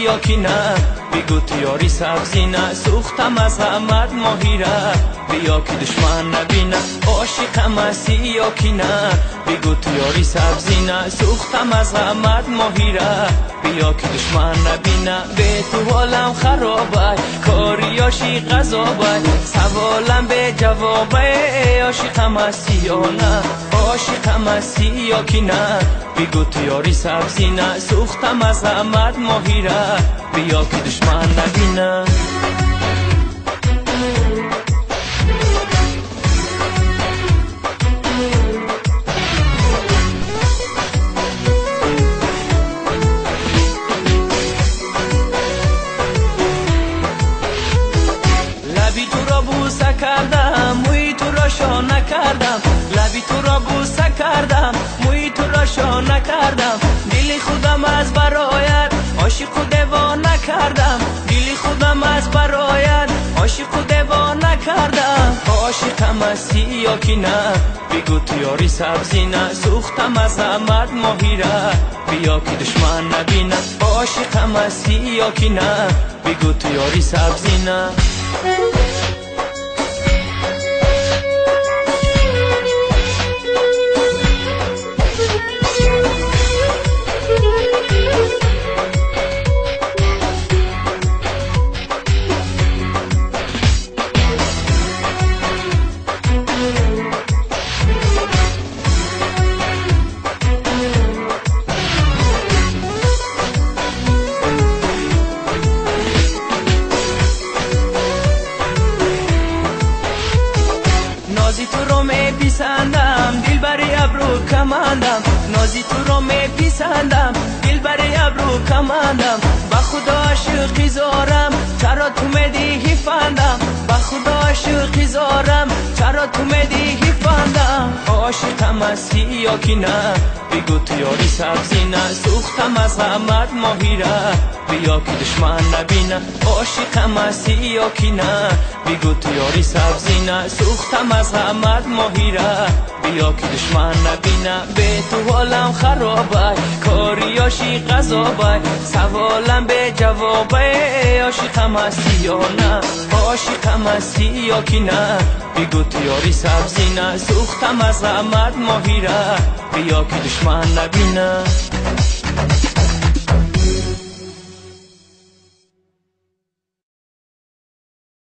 یا کی نه بگو تو یاری سبزی نه سوختم از غمت ماهی را بیا که دشمن نبینه عاشقم هستی یا کی نه بگو تو یاری سبزی نه سوختم از غمت ماهی را بیا که دشمن نبینه به تو حالم خرابه کاریاشی غذابه سوالم به جوابه عاشقم هستی یا نه عاشقم هستی یا کی نه بگو تو یاری سبزی نه سوختم از غمت ماهی را بیا که دشمن نبینه لبی تو را بوسه کردم موی تو را شانه کردم لبی تو را بوسه کردم موی تو را شانه کردم دل خودم از برایت عاشق و دیوانه کردم دل خودم از برایت عاشق و دیوانه کردم عاشقم هستی یا کی نه بگو تو یاری سبزی نه سوختم از غمت ماهی را بیا که دشمن نبینه عاشقم هستی یا کی نه بگو تو یاری سبزی نه نازی تو رو میپسندم دل بری ابرو کمندم نازی تو رو میپسندم دل بری ابرو کمندم با خدا عاشقی زارم چرا تو میدی فندم با خدا عاشقی زارم چرا تو میدی فندم عاشقم هستی یا کی نه بگو تو یاری سبزی نه سوختم از غمت ماهی را بیا که دشمن نبینه عاشقم هستی یا کی نه بگو تو یاری سبزی نه سوختم از غمت ماهی را بیا که دشمن نبینه به تو حالم خرابه کاریاشی غذابه سوالم به جوابه عاشقم هستی یا نه عاشقم هستی یا کی نه بگو تو یاری سبزی نه سوختم از غمت ماهی را بیا که دشمن نبینه